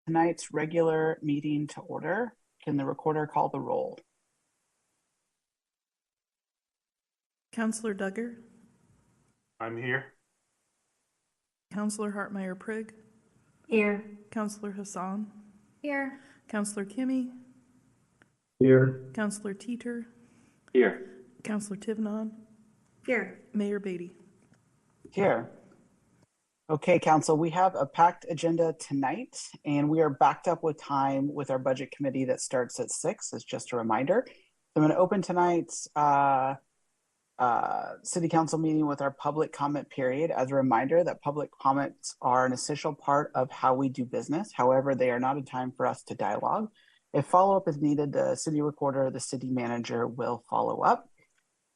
tonight's regular meeting to order. Can the recorder call the roll? Councillor Duggar, I'm here. Councillor Hartmeyer Prigg, Here. Councillor Hassan, Here. Councillor Kimmy, Here. Councillor Teeter, Here. Councillor Tivnon, Here. Mayor Beatty. Here. Okay, Council, we have a packed agenda tonight, and we are backed up with time with our budget committee that starts at 6, as just a reminder. I'm going to open tonight's City Council meeting with our public comment period. As a reminder that public comments are an essential part of how we do business. However, they are not a time for us to dialogue. If follow-up is needed, the city recorder or the city manager will follow up.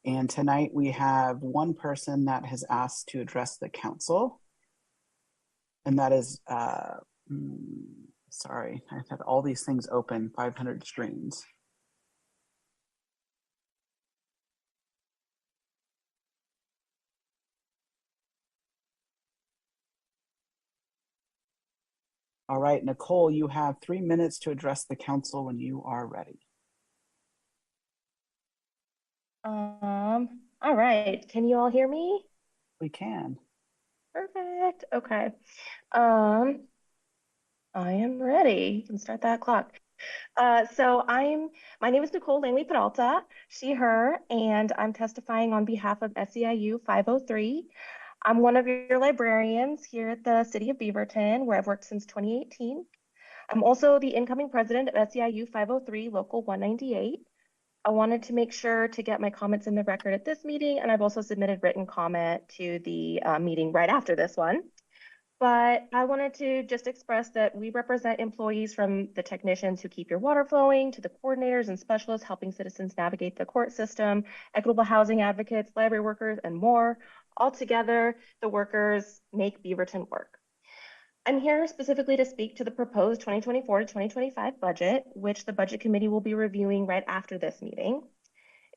And tonight we have one person that has asked to address the council. And that is, sorry, I've had all these things open, 500 screens. All right, Nicole, you have 3 minutes to address the council when you are ready. All right. Can you all hear me? We can. Perfect. Okay. I am ready. You can start that clock. My name is Nicole Langley Peralta, she, her, and I'm testifying on behalf of SEIU 503. I'm one of your librarians here at the City of Beaverton, where I've worked since 2018. I'm also the incoming president of SEIU 503 Local 198. I wanted to make sure to get my comments in the record at this meeting, and I've also submitted written comment to the meeting right after this one. But I wanted to just express that we represent employees, from the technicians who keep your water flowing to the coordinators and specialists helping citizens navigate the court system, equitable housing advocates, library workers, and more. Altogether, the workers make Beaverton work. I'm here specifically to speak to the proposed 2024 to 2025 budget, which the Budget Committee will be reviewing right after this meeting.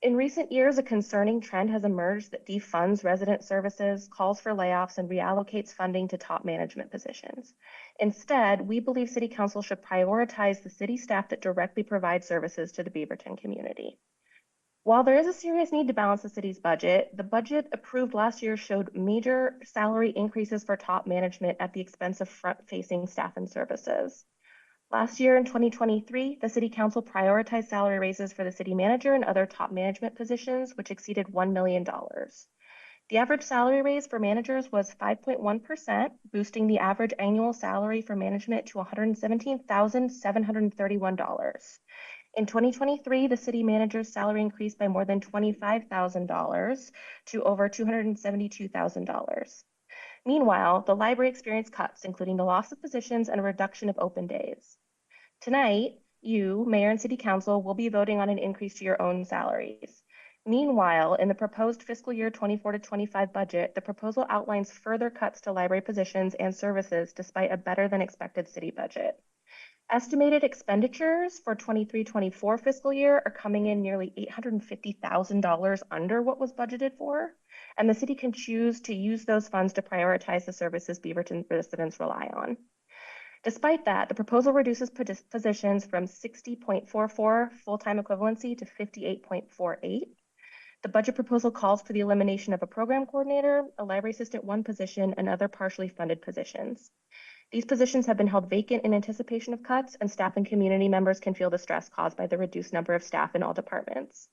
In recent years, a concerning trend has emerged that defunds resident services, calls for layoffs, and reallocates funding to top management positions. Instead, we believe City Council should prioritize the city staff that directly provide services to the Beaverton community. While there is a serious need to balance the city's budget, the budget approved last year showed major salary increases for top management at the expense of front-facing staff and services. Last year in 2023, the City Council prioritized salary raises for the city manager and other top management positions, which exceeded $1 million. The average salary raise for managers was 5.1%, boosting the average annual salary for management to $117,731. In 2023, the city manager's salary increased by more than $25,000 to over $272,000. Meanwhile, the library experienced cuts, including the loss of positions and a reduction of open days. Tonight, you, Mayor and City Council, will be voting on an increase to your own salaries. Meanwhile, in the proposed fiscal year 24 to 25 budget, the proposal outlines further cuts to library positions and services despite a better than expected city budget. Estimated expenditures for 23-24 fiscal year are coming in nearly $850,000 under what was budgeted for, and the city can choose to use those funds to prioritize the services Beaverton residents rely on. Despite that, the proposal reduces positions from 60.44 full-time equivalency to 58.48. The budget proposal calls for the elimination of a program coordinator, a library assistant 1 position, and other partially funded positions. These positions have been held vacant in anticipation of cuts, and staff and community members can feel the stress caused by the reduced number of staff in all departments.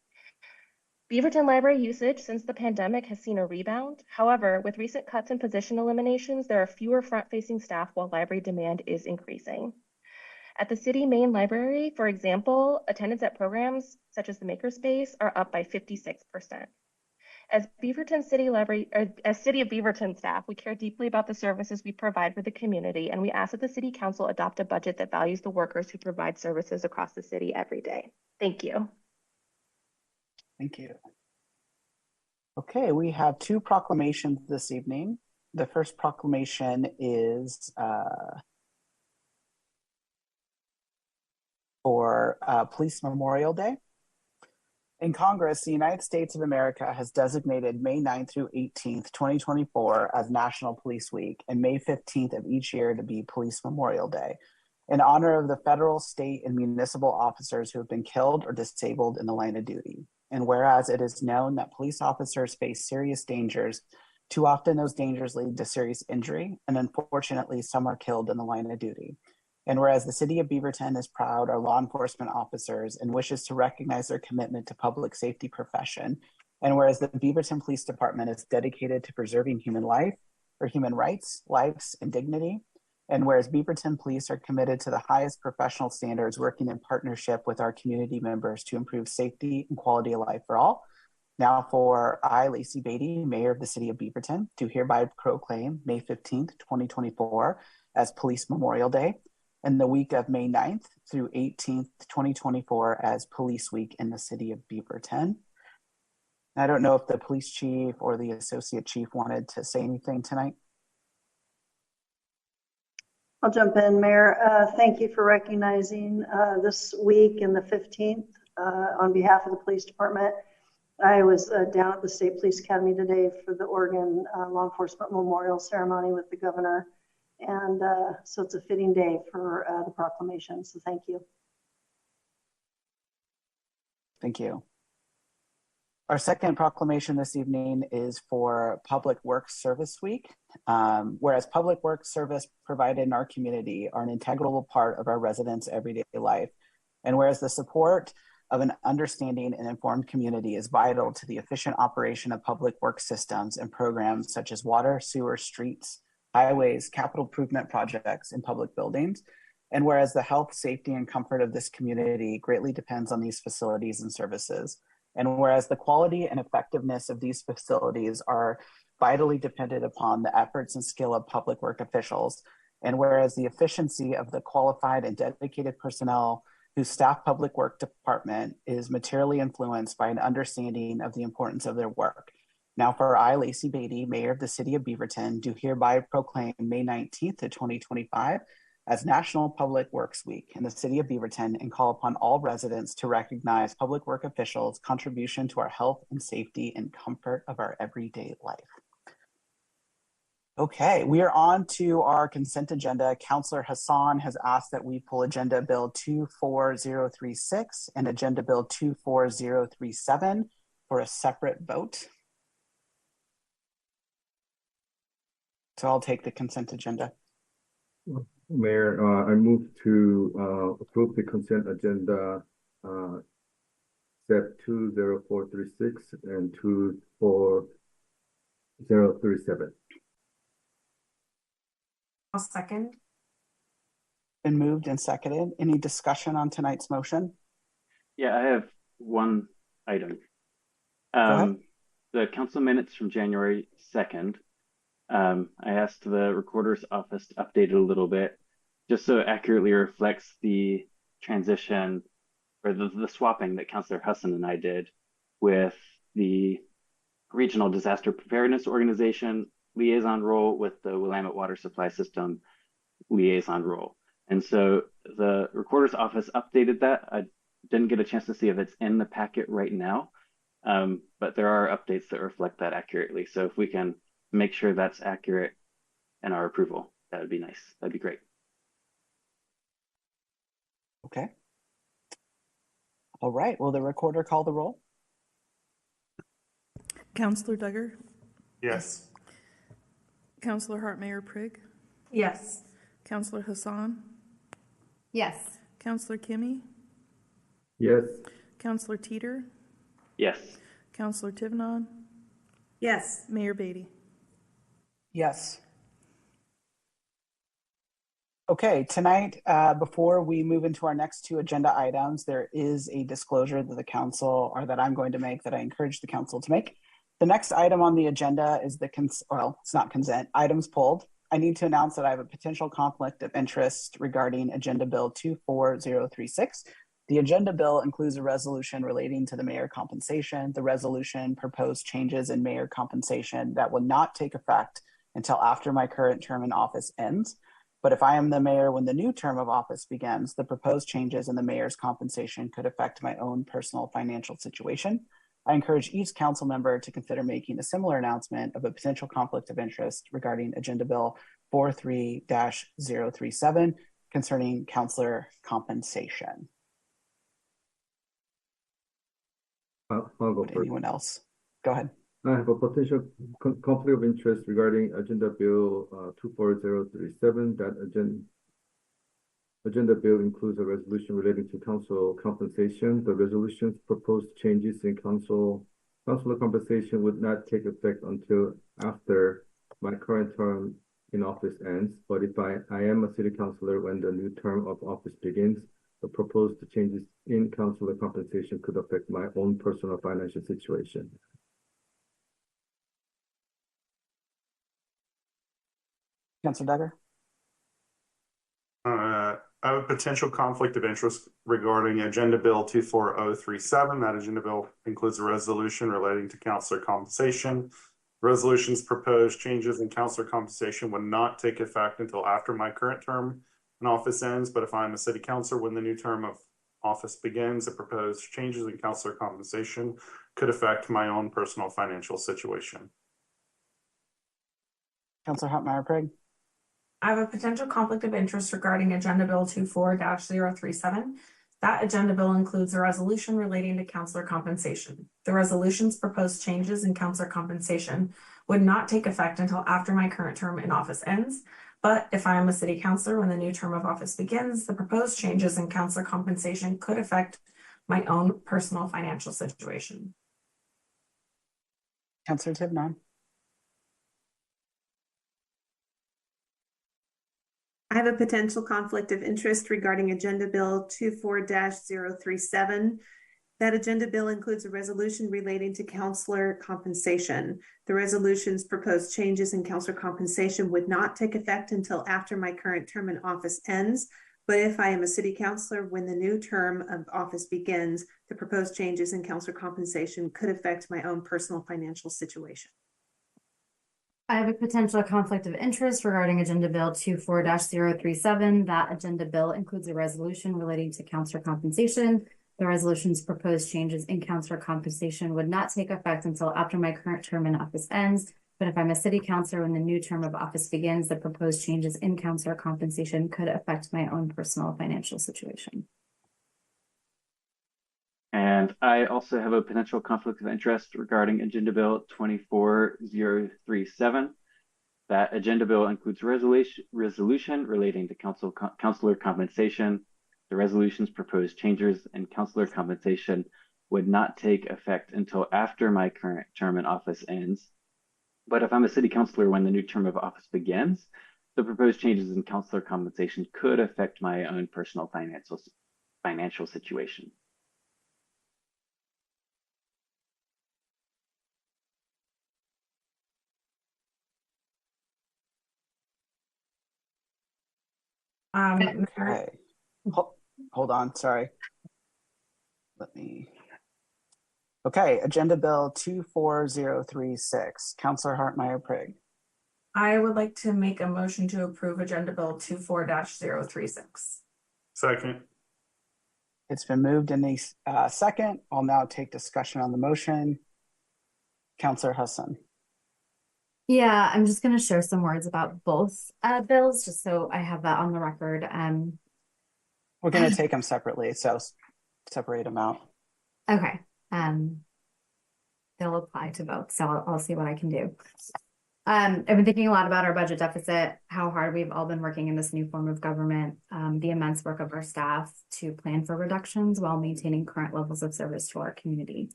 Beaverton library usage since the pandemic has seen a rebound. However, with recent cuts and position eliminations, there are fewer front-facing staff while library demand is increasing. At the city main library, for example, attendance at programs such as the Makerspace are up by 56%. As Beaverton City Library, or as City of Beaverton staff, we care deeply about the services we provide for the community, and we ask that the City Council adopt a budget that values the workers who provide services across the city every day. Thank you. Thank you. Okay, we have 2 proclamations this evening. The first proclamation is for Police Memorial Day. In Congress, the United States of America has designated May 9th through 18th, 2024 as National Police Week, and May 15th of each year to be Police Memorial Day. in honor of the federal, state, and municipal officers who have been killed or disabled in the line of duty. And whereas it is known that police officers face serious dangers, too often those dangers lead to serious injury, and unfortunately, some are killed in the line of duty. And whereas the city of Beaverton is proud of law enforcement officers and wishes to recognize their commitment to public safety profession, and whereas the Beaverton Police Department is dedicated to preserving human life or human rights, lives, and dignity, and whereas Beaverton Police are committed to the highest professional standards, working in partnership with our community members to improve safety and quality of life for all. Now for I, Lacey Beatty, Mayor of the City of Beaverton, do hereby proclaim May 15th, 2024 as Police Memorial Day, and the week of May 9th through 18th, 2024 as Police Week in the City of Beaverton. I don't know if the police chief or the associate chief wanted to say anything tonight. I'll jump in, Mayor. Thank you for recognizing this week and the 15th on behalf of the police department. I was down at the State Police Academy today for the Oregon Law Enforcement Memorial Ceremony with the governor. And so it's a fitting day for the proclamation. So thank you. Thank you. Our second proclamation this evening is for Public Works Service Week. Whereas public works service provided in our community are an integral part of our residents' everyday life. And whereas the support of an understanding and informed community is vital to the efficient operation of public works systems and programs such as water, sewer, streets, highways, capital improvement projects, and public buildings. And whereas the health, safety, and comfort of this community greatly depends on these facilities and services. And whereas the quality and effectiveness of these facilities are vitally dependent upon the efforts and skill of public work officials, and whereas the efficiency of the qualified and dedicated personnel who staff public work department is materially influenced by an understanding of the importance of their work. Now for I, Lacey Beatty, Mayor of the City of Beaverton, do hereby proclaim May 19th of 2025 as National Public Works Week in the City of Beaverton and call upon all residents to recognize public work officials' contribution to our health and safety and comfort of our everyday life. Okay, we are on to our consent agenda. Councillor Hassan has asked that we pull Agenda Bill 24036 and Agenda Bill 24037 for a separate vote. So I'll take the consent agenda. Mayor, I move to approve the consent agenda step 20436 and 24037. I'll second. Been moved and seconded. Any discussion on tonight's motion? Yeah, I have one item. Go ahead. The council minutes from January 2nd. I asked the recorder's office to update it a little bit, just so it accurately reflects the transition or the swapping that Councillor Hassan and I did with the Regional Disaster Preparedness Organization liaison role with the Willamette Water Supply System liaison role. And so the recorder's office updated that. I didn't get a chance to see if it's in the packet right now, but there are updates that reflect that accurately. So if we can make sure that's accurate in our approval, that would be nice. That'd be great. Okay. All right, will the recorder call the roll? Counselor Duggar, Yes. Counselor Hartmayer Prigg, Yes. Counselor Hassan, Yes. Counselor Kimmy, Yes. Counselor Teeter, Yes. Counselor Tivnon, Yes. Mayor Beatty. Yes. Okay, tonight, before we move into our next two agenda items, there is a disclosure that the council, or that I'm going to make, that I encourage the council to make. The next item on the agenda is the, well, it's not consent, items pulled. I need to announce that I have a potential conflict of interest regarding Agenda Bill 24036. The agenda bill includes a resolution relating to the mayor compensation. The resolution proposed changes in mayor compensation that will not take effect until after my current term in office ends. But if I am the mayor when the new term of office begins, the proposed changes in the mayor's compensation could affect my own personal financial situation. I encourage each council member to consider making a similar announcement of a potential conflict of interest regarding Agenda Bill 43-037 concerning counselor compensation. I'll go Would first. anyone else? Go ahead. I have a potential conflict of interest regarding Agenda Bill 24037. That agenda bill includes a resolution relating to council compensation. The resolution's proposed changes in councilor compensation would not take effect until after my current term in office ends. But if I am a city councilor when the new term of office begins, the proposed changes in councilor compensation could affect my own personal financial situation. Councilor Duggar? I have a potential conflict of interest regarding Agenda Bill 24037. That agenda bill includes a resolution relating to counselor compensation. Resolution's proposed changes in counselor compensation would not take effect until after my current term in office ends, but if I'm a city councilor when the new term of office begins, the proposed changes in counselor compensation could affect my own personal financial situation. Councilor Hotmeyer-Prig? I have a potential conflict of interest regarding Agenda Bill 24-037. That agenda bill includes a resolution relating to counselor compensation. The resolution's proposed changes in counselor compensation would not take effect until after my current term in office ends. But if I am a city councilor when the new term of office begins, the proposed changes in counselor compensation could affect my own personal financial situation. Councilor Tivnon? I have a potential conflict of interest regarding Agenda Bill 24-037. That agenda bill includes a resolution relating to counselor compensation. The resolution's proposed changes in counselor compensation would not take effect until after my current term in office ends. But if I am a city councilor when the new term of office begins, the proposed changes in counselor compensation could affect my own personal financial situation. I have a potential conflict of interest regarding Agenda Bill 24-037. That agenda bill includes a resolution relating to counselor compensation. The resolution's proposed changes in counselor compensation would not take effect until after my current term in office ends. But if I'm a city councilor when the new term of office begins, the proposed changes in counselor compensation could affect my own personal financial situation. And I also have a potential conflict of interest regarding Agenda Bill 24037. That agenda bill includes a resolution relating to counselor compensation. The resolution's proposed changes in counselor compensation would not take effect until after my current term in office ends. But if I'm a city councilor when the new term of office begins, the proposed changes in counselor compensation could affect my own personal financial situation. Okay. Hold on, sorry. Okay, Agenda Bill 24036. Councilor Hartmeyer-Prig. I would like to make a motion to approve Agenda Bill 24-036. Second. It's been moved in a second. I'll now take discussion on the motion. Councilor Hassan. Yeah, I'm just going to share some words about both bills, just so I have that on the record. We're going to take them separately, so separate them out. Okay. They'll apply to both, so I'll see what I can do. I've been thinking a lot about our budget deficit, how hard we've all been working in this new form of government, the immense work of our staff to plan for reductions while maintaining current levels of service to our community.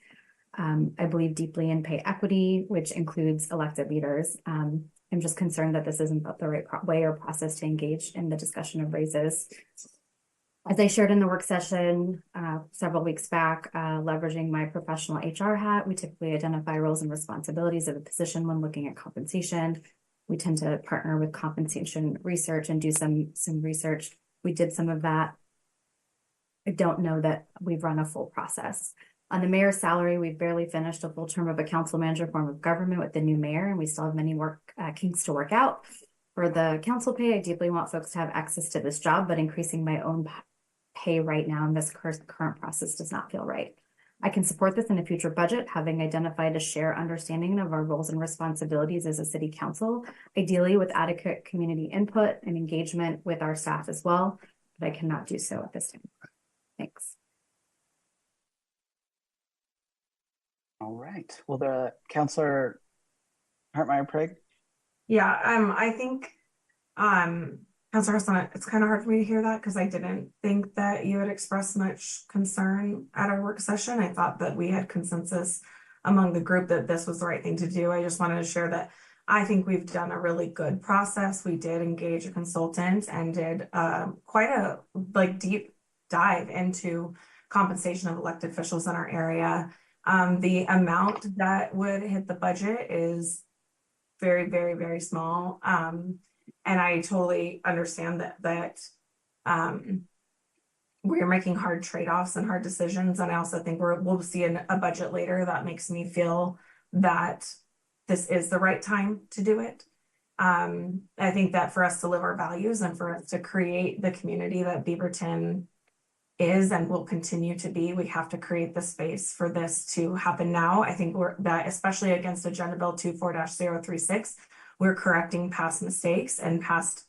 I believe deeply in pay equity, which includes elected leaders. I'm just concerned that this isn't the right way or process to engage in the discussion of raises. As I shared in the work session several weeks back, leveraging my professional HR hat, we typically identify roles and responsibilities of a position when looking at compensation. We tend to partner with compensation research and do some research. We did some of that. I don't know that we've run a full process. On the mayor's salary, we've barely finished a full term of a council manager form of government with the new mayor, and we still have many kinks to work out. For the council pay, I deeply want folks to have access to this job, but increasing my own pay right now in this current process does not feel right. I can support this in a future budget, having identified a shared understanding of our roles and responsibilities as a city council, ideally with adequate community input and engagement with our staff as well, but I cannot do so at this time. Thanks. All right. Will the Councilor Hartmeyer-Prieg? Yeah, I think, Councilor Hassan, it's kind of hard for me to hear that because I didn't think that you had expressed much concern at our work session. I thought that we had consensus among the group that this was the right thing to do. I just wanted to share that I think we've done a really good process. We did engage a consultant and did quite a deep dive into compensation of elected officials in our area. The amount that would hit the budget is very, very, very small. And I totally understand that we're making hard trade-offs and hard decisions. And I also think we'll see a budget later that makes me feel that this is the right time to do it. I think that for us to live our values and for us to create the community that Beaverton is and will continue to be, we have to create the space for this to happen now. I think that especially against Agenda Bill 24-036, we're correcting past mistakes and past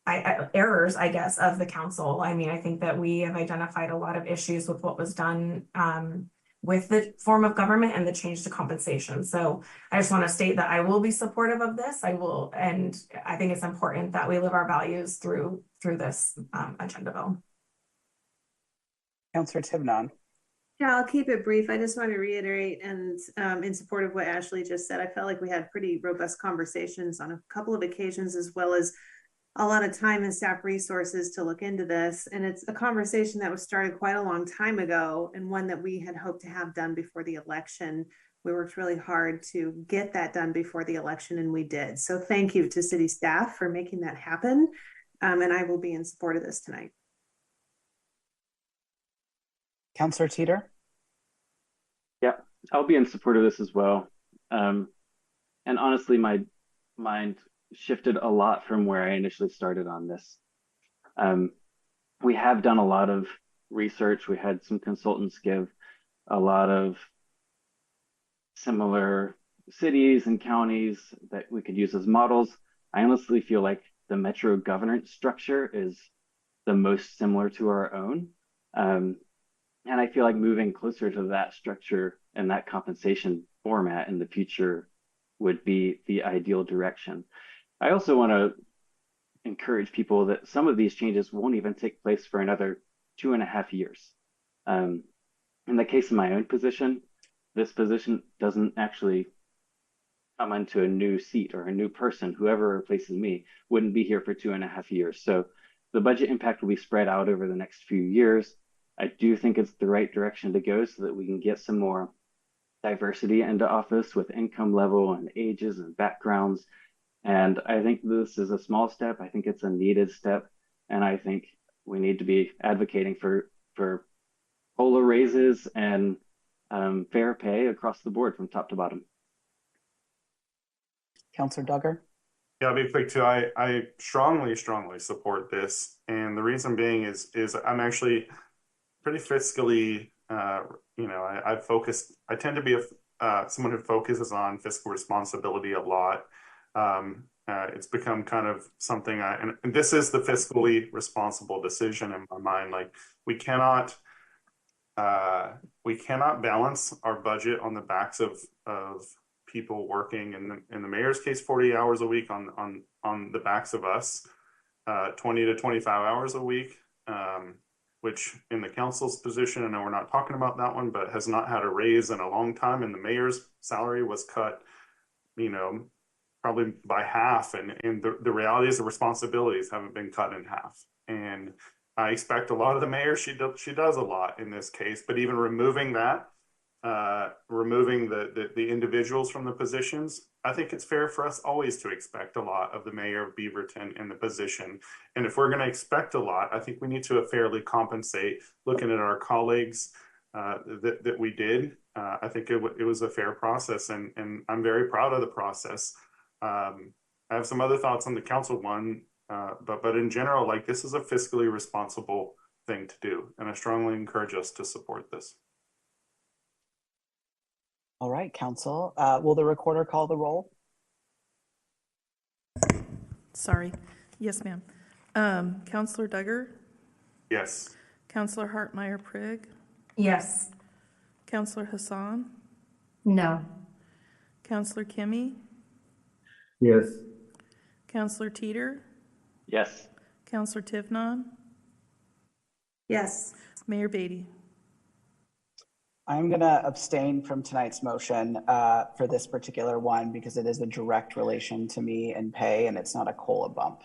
errors, I guess, of the council. I mean, I think that we have identified a lot of issues with what was done with the form of government and the change to compensation. So I just want to state that I will be supportive of this. I will, and I think it's important that we live our values through this agenda bill. Councilor Tivnan? Yeah, I'll keep it brief. I just want to reiterate and in support of what Ashley just said, I felt like we had pretty robust conversations on a couple of occasions, as well as a lot of time and staff resources to look into this. And it's a conversation that was started quite a long time ago and one that we had hoped to have done before the election. We worked really hard to get that done before the election, and we did. So thank you to city staff for making that happen. And I will be in support of this tonight. Councilor Teeter? Yeah, I'll be in support of this as well. And honestly, my mind shifted a lot from where I initially started on this. We have done a lot of research. We had some consultants give a lot of similar cities and counties that we could use as models. I honestly feel like the metro governance structure is the most similar to our own. And I feel like moving closer to that structure and that compensation format in the future would be the ideal direction. I also want to encourage people that some of these changes won't even take place for another 2.5 years. In the case of my own position, this position doesn't actually come into a new seat, or a new person, whoever replaces me, wouldn't be here for 2.5 years. So the budget impact will be spread out over the next few years. I do think it's the right direction to go so that we can get some more diversity into office with income level and ages and backgrounds. And I think this is a small step. I think it's a needed step. And I think we need to be advocating for COLA raises and fair pay across the board from top to bottom. Councilor Duggar? Yeah, I'll be quick too. I strongly support this. And the reason being is I'm actually pretty fiscally, I tend to be someone who focuses on fiscal responsibility a lot. It's become kind of something and this is the fiscally responsible decision in my mind. Like we cannot balance our budget on the backs of people working in the mayor's case 40 hours a week on the backs of us 20 to 25 hours a week, which in the council's position, I know we're not talking about that one, but has not had a raise in a long time, and the mayor's salary was cut, probably by half, and the reality is the responsibilities haven't been cut in half. And I expect a lot of the mayor, she does a lot in this case, but even removing that, removing the individuals from the positions, I think it's fair for us always to expect a lot of the mayor of Beaverton in the position. And if we're going to expect a lot, I think we need to fairly compensate. Looking at our colleagues that we did, I think it was a fair process, and I'm very proud of the process. I have some other thoughts on the council one, but in general, like this is a fiscally responsible thing to do. And I strongly encourage us to support this. All right, council. Will the recorder call the roll? Sorry. Yes, ma'am. Counselor Duggar, Yes. Counselor Hartmeyer Prigg, Yes. Counselor Hassan, No. Counselor Kimmy, Yes. Counselor Teeter, Yes. Counselor Tivnon, Yes. Mayor Beatty. I'm going to abstain from tonight's motion for this particular one because it is a direct relation to me and pay, and it's not a COLA bump.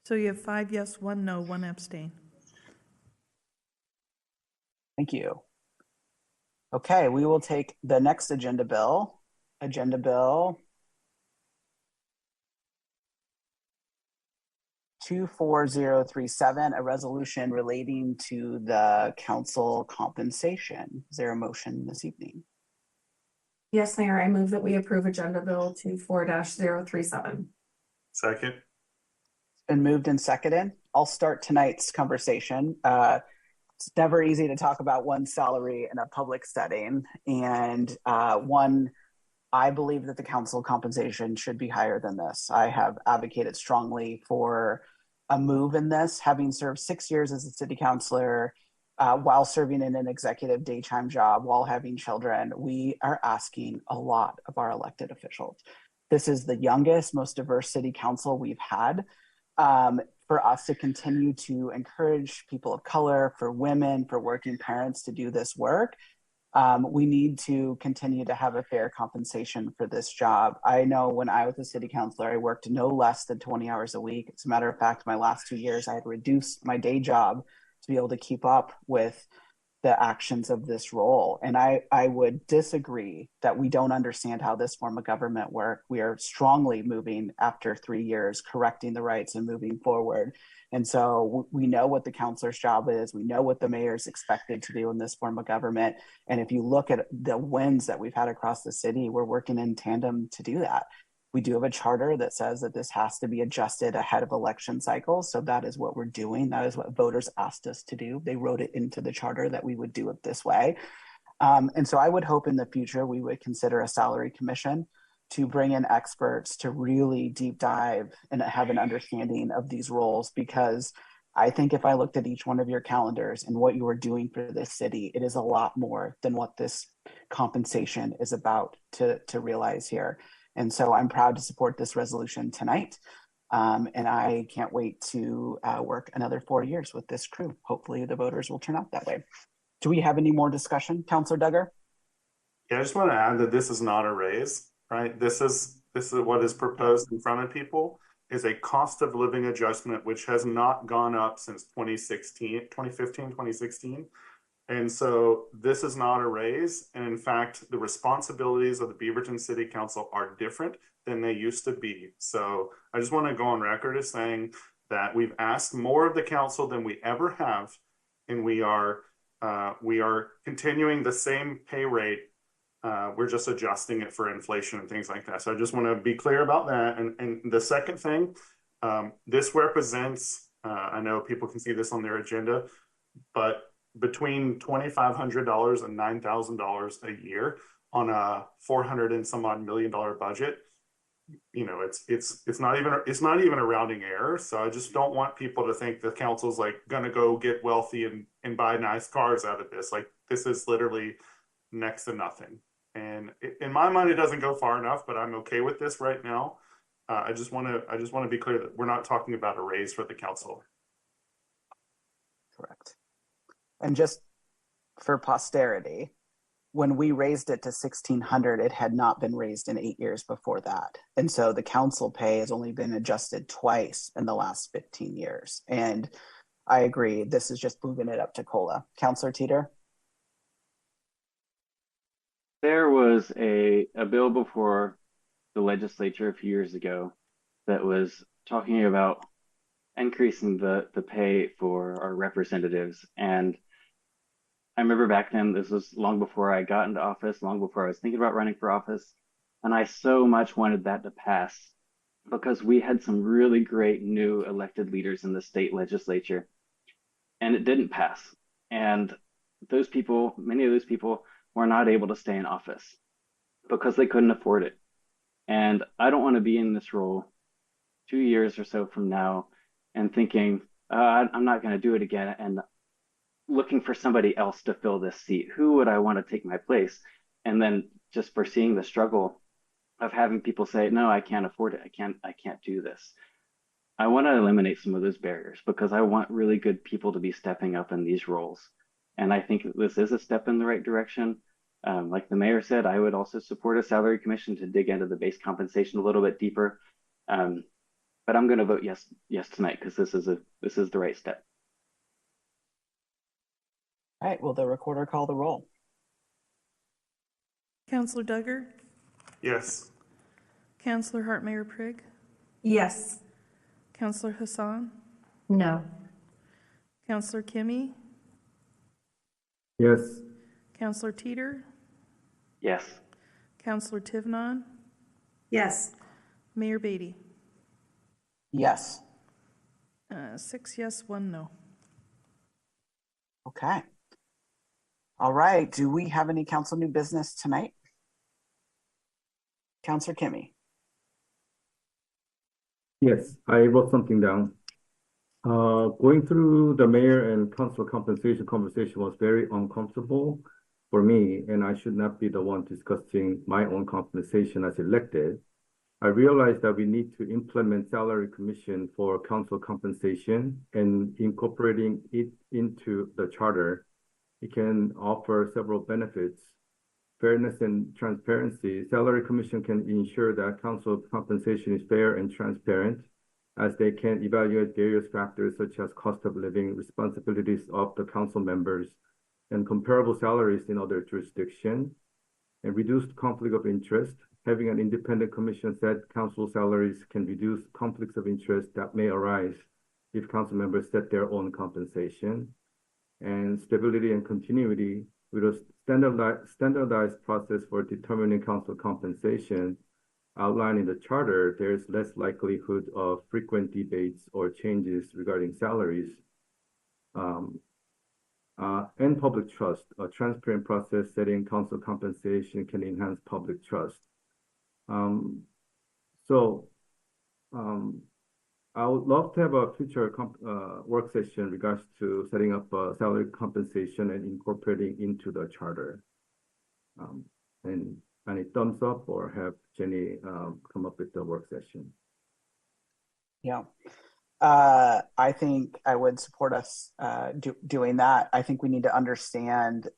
So you have 5 yes, 1 no, 1 abstain. Thank you. Okay, we will take the next agenda bill. Agenda bill 24037, a resolution relating to the council compensation. Is there a motion this evening? Yes, Mayor, I move that we approve Agenda Bill 24-037. Second. It's been moved and seconded. I'll start tonight's conversation. It's never easy to talk about one's salary in a public setting. And I believe that the council compensation should be higher than this. I have advocated strongly for a move in this, having served 6 years as a city councilor, while serving in an executive daytime job, while having children. We are asking a lot of our elected officials. This is the youngest, most diverse city council we've had. For us to continue to encourage people of color, for women, for working parents to do this work, we need to continue to have a fair compensation for this job. I know when I was a city councilor, I worked no less than 20 hours a week. As a matter of fact, my last 2 years, I had reduced my day job to be able to keep up with the actions of this role. And I would disagree that we don't understand how this form of government works. We are strongly moving after 3 years, correcting the rights and moving forward. And so we know what the councilor's job is. We know what the mayor is expected to do in this form of government. And if you look at the wins that we've had across the city, we're working in tandem to do that. We do have a charter that says that this has to be adjusted ahead of election cycles. So that is what we're doing. That is what voters asked us to do. They wrote it into the charter that we would do it this way. And so I would hope in the future we would consider a salary commission to bring in experts to really deep dive and have an understanding of these roles, because I think if I looked at each one of your calendars and what you are doing for this city, it is a lot more than what this compensation is about to realize here. And so I'm proud to support this resolution tonight. And I can't wait to work another 4 years with this crew. Hopefully the voters will turn out that way. Do we have any more discussion, Councilor Duggar? Yeah, I just want to add that this is not a raise, right? This is what is proposed in front of people is a cost of living adjustment, which has not gone up since 2015, 2016. And so this is not a raise. And in fact, the responsibilities of the Beaverton City Council are different than they used to be. So I just want to go on record as saying that we've asked more of the council than we ever have. And we are continuing the same pay rate. We're just adjusting it for inflation and things like that. So I just want to be clear about that. And the second thing, this represents, I know people can see this on their agenda, but between $2,500 and $9,000 a year on a $400 and some odd million budget, you know, it's not even a rounding error. So I just don't want people to think the council's like gonna go get wealthy and buy nice cars out of this. Like, this is literally next to nothing. And in my mind, it doesn't go far enough, but I'm okay with this right now. I just want to be clear that we're not talking about a raise for the council. Correct. And just for posterity, when we raised it to 1,600, it had not been raised in 8 years before that. And so the council pay has only been adjusted twice in the last 15 years. And I agree, this is just moving it up to COLA. Councilor Teeter? There was a bill before the legislature a few years ago that was talking about increasing the pay for our representatives. And I remember back then, this was long before I got into office, long before I was thinking about running for office. And I so much wanted that to pass because we had some really great new elected leaders in the state legislature. and it didn't pass. And those people, many of those people were not able to stay in office because they couldn't afford it. And I don't want to be in this role 2 years or so from now and thinking, I'm not going to do it again, and looking for somebody else to fill this seat. Who would I want to take my place? And then just foreseeing the struggle of having people say, no, I can't afford it. I can't do this. I want to eliminate some of those barriers because I want really good people to be stepping up in these roles. And I think this is a step in the right direction. Like the mayor said, I would also support a salary commission to dig into the base compensation a little bit deeper. But I'm going to vote yes tonight because this is the right step. All right, will the recorder call the roll? Counselor Duggar, Yes. Counselor Hartmayer Prigg, Yes. Counselor Hassan, No. Counselor Kimmy, Yes. Counselor Teeter, Yes. Counselor Tivnon, Yes. Mayor Beatty. Yes. 6 yes, 1 no. Okay. All right, do we have any council new business tonight? Counselor Kimmy. Yes, I wrote something down. Going through the mayor and council compensation conversation was very uncomfortable for me, and I should not be the one discussing my own compensation as elected. I realized that we need to implement salary commission for council compensation and incorporating it into the charter. It can offer several benefits. Fairness and transparency. Salary commission can ensure that council compensation is fair and transparent, as they can evaluate various factors such as cost of living, responsibilities of the council members, and comparable salaries in other jurisdictions, and reduced conflict of interest. Having an independent commission set council salaries can reduce conflicts of interest that may arise if council members set their own compensation. And stability and continuity. With a standardized process for determining council compensation outlined in the charter, there is less likelihood of frequent debates or changes regarding salaries. And public trust. A transparent process setting council compensation can enhance public trust. I would love to have a future work session in regards to setting up salary compensation and incorporating into the charter. And any thumbs up, or have Jenny come up with the work session? Yeah. I think I would support us doing that. I think we need to understand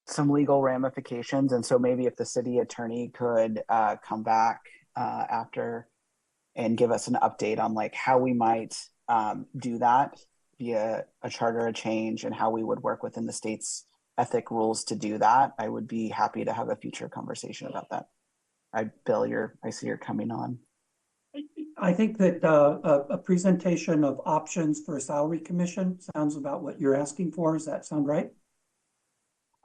some legal ramifications. And so maybe if the city attorney could come back after and give us an update on like how we might do that via a charter, a change, and how we would work within the state's ethic rules to do that. I would be happy to have a future conversation about that. Bill, I see you're coming on. I think that a presentation of options for a salary commission sounds about what you're asking for. Does that sound right?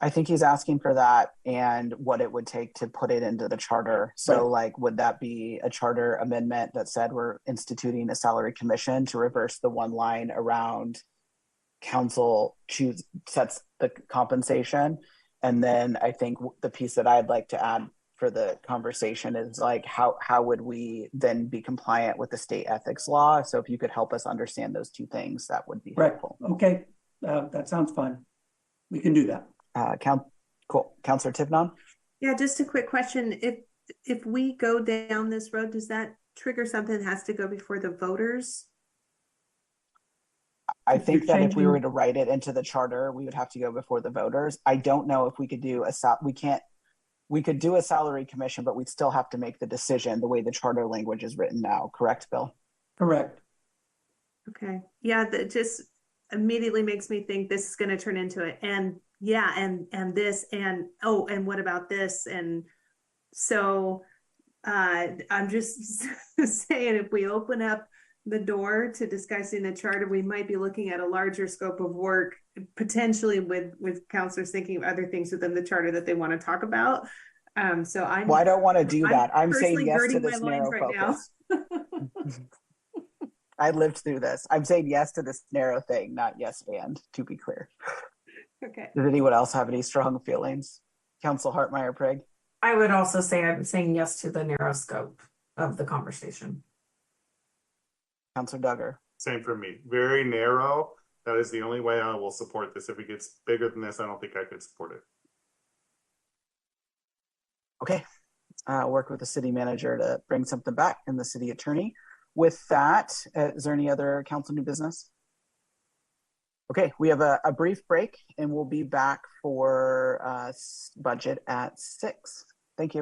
I think he's asking for that and what it would take to put it into the charter. So Right. like, would that be a charter amendment that said we're instituting a salary commission to reverse the one line around council sets the compensation? And then I think the piece that I'd like to add for the conversation is like, how would we then be compliant with the state ethics law? So if you could help us understand those two things, that would be helpful. Okay, that sounds fun. We can do that. Cool. Counselor Tivnon? Yeah, just a quick question. If we go down this road, does that trigger something that has to go before the voters? I think that if we were to write it into the charter, we would have to go before the voters. I don't know if we could do we could do a salary commission, but we'd still have to make the decision the way the charter language is written now. Correct, Bill? Correct. Okay. Yeah, that just immediately makes me think this is going to turn into it. And yeah, and this, and oh, and what about this? And so I'm just saying, if we open up the door to discussing the charter, we might be looking at a larger scope of work, potentially with counselors thinking of other things within the charter that they want to talk about. So I don't want to do that. I'm saying yes to girding this my loins narrow right focus. I lived through this. I'm saying yes to this narrow thing, not yes and, to be clear. Okay. Does anyone else have any strong feelings? Council Hartmeyer Prigg? I would also say I'm saying yes to the narrow scope of the conversation. Councilor Duggar? Same for me. Very narrow. That is the only way I will support this. If it gets bigger than this, I don't think I could support it. Okay. Work with the city manager to bring something back and the city attorney. With that, is there any other council new business? Okay, we have a brief break and we'll be back for budget at 6. Thank you.